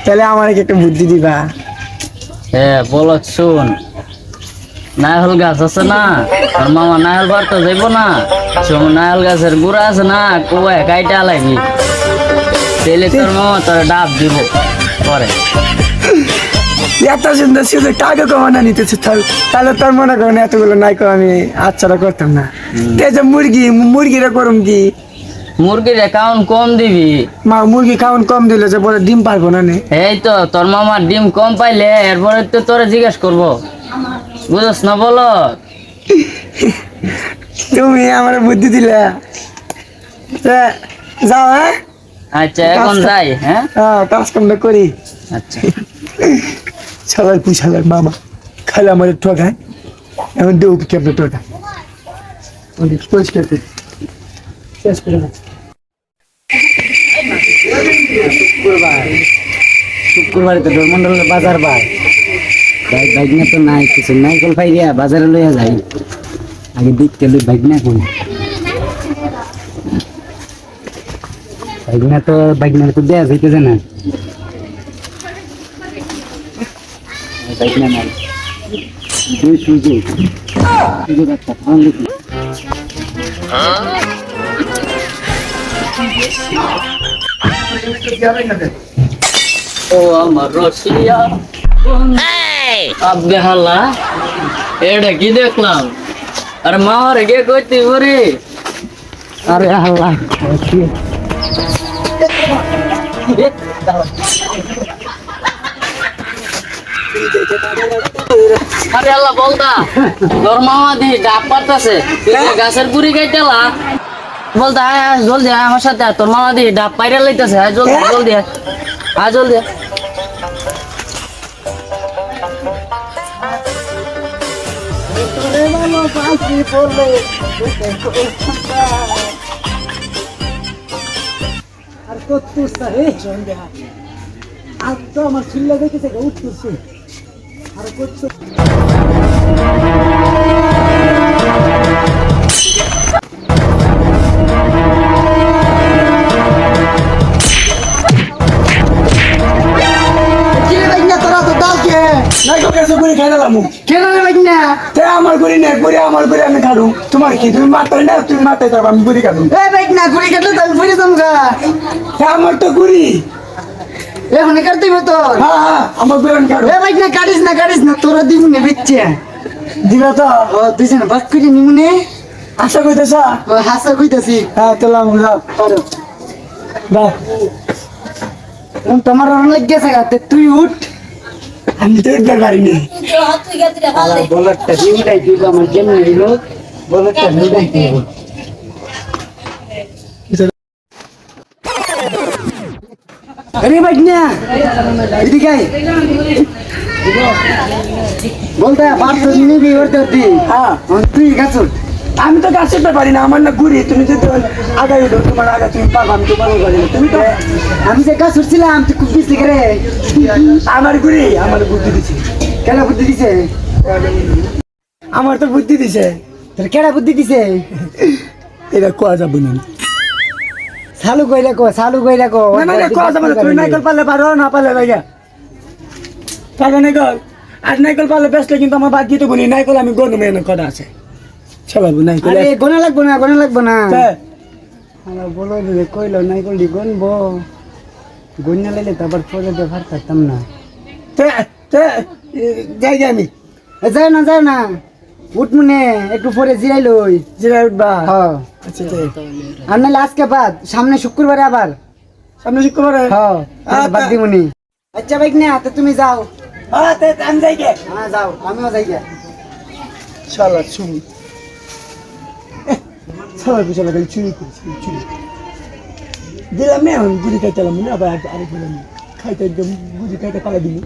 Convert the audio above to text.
তাহলে আমার একটা বুদ্ধি দিবা। হ্যাঁ বলো, শুন, নারকেল গাছ আছে না, তোর মামা নারকেল পাড়তে যাইব না, নারকেল গাছের গুড়া আছে না, কুয়ায় কাইটা লাগবি, তাহলে তোর মামা তোর ডাব দিব পরে। এত সুন্দর সুযোগ টাকা কমানো নিতেছে, তাহলে তোর মনে করেন এতগুলো নাই আমি আচ্ছাটা করতাম না। এই যে মুরগিরা করুম কি? মুরগির অ্যাকাউন্ট কম দিবি। মা মুরগি খাওয়ান কম দিলে যে পরে ডিম পারবো না নে। এই তো তোর মামার ডিম কম পাইলে এরপরে তো তোরে জিজ্ঞেস করবো, বুঝছ না? বলো, তুমি আমার বুদ্ধি দিলে। যাও। হ্যাঁ আচ্ছা এখন যাই। হ্যাঁ কাজ কামটা করি। আচ্ছা সালার পুষালার মামা খালে আমার ঠকায়, এখন দেউ কেমন ঠকা পরিষ্কার করি শেষ করে না। শুক্রবারে তো ডোরমন্ডলের বাজার বার, বাইক না তো নাই কিছু, নাইকল পাইয়া বাজারে লইয়া যাই, আগে দেখতে লই বাইক না কোন বাইক না, তো বাইক না তো দেয়া যাইতেছে না, বাইক না নাই সুযোগ একটা ফোন দেখি। ও আমার রসিয়া আব্বে হাল্লা, এটা কি দেখলাম? আরে মামারে কে কইতে ওরে, আরে আল্লাহ, আরে আল্লাহ বলতা তোর মামা দি ডাব পারতাছে, গাছের গুড়ি কাইটালা, বলতা আয় আয় জলদি আয় আমার সাথে, তোর মামা দি ডাব পাইরা লইতাছে, আয় জলদি জলদি আয় জলদি। আর কত রে আর তো আমার চিল্লা দেখেছে উঠতেছে আর কত আমার গুড়ি না গুড়ি আমার গুড়ি আমি খাড়ু, তোমার কি? তুমি মারতে না, তুমি মারতে যাবো, আমি গুড়ি খাবো। না গুড়ি কাটলে তো আমি ফিরে যাবো। আমার তো গুড়ি এখন কাটতে তো আমার গুড়ি আমি খাড়ু। না কাটিস না তোরা দিবি বিচ্ছে দিবা তো দুইজনে বাক করে নিমুনে আশা করতেছ? হাসা কইতাছি। হ্যাঁ তাহলে আমি যাও তোমার অনেক গেছে গাতে, তুই উঠ। আমি তো উঠতে পারিনি। বলারটা দিউটাই দিব আমার কেমন দিল, বলারটা দিউটাই দিব। আরে বাজনা এদিকে আয়, বলতে বাপ তো নিবি ওরতে দি। হ্যাঁ তুই গাছ আমি তো গাছ উঠতে পারি না, আমার না গুড়ি। তুমি যদি আগাই উঠো, তোমার আগা তুমি পারবো, আমি তো পারবো পারি না। তুমি তো আমি যে গাছ উঠছিলাম তুই খুব পিছলি করে। আমার গুড়ি আমার বুদ্ধি দিছে। কেন বুদ্ধি দিছে? আমার তো বুদ্ধি দিছে। তোর কেডা বুদ্ধি দিছে? এটা কোয়া যাবো না। চালু কইরা কো, চালু কইরা কো। না না কোয়া যাবো না। তুমি নাইকল পারলে পারো, না পারলে ভাইয়া টাকা নাইকল। আর নাইকল পারলে বেসলে কিন্তু আমার বাদ দিতে গুনি। নাইকল আমি গনু মেয়ে কটা আছে সবাবু নাইকল। আরে গোনা লাগবো না, গোনা লাগবো না। আমার বলো যে কইলো নাইকল দি গনবো, গন্যা লাইলে তো আবার পরে ব্যবহার করতাম না। যাই আমি যাই না উঠ মনে একটু পরে জিরাই লই। জিরা উঠবা? হ্যাঁ আচ্ছা আর নাহলে আজকে বাদ, সামনে শুক্রবারে আবার। সামনে শুক্রবারে? হ্যাঁ বাদ দিমুনি। আচ্ছা ভাই না তো তুমি যাও। আমি যাই গে। হ্যাঁ যাও, আমিও যাই গে। শালা চুরি শালা পিছলা খালি চুরি করছি চুরি দিলাম। এখন গুড়ি খাইতে এলাম না, আবার আরেক দিলাম খাইতে, একদম গুড়ি খাইতে পালা দিলি।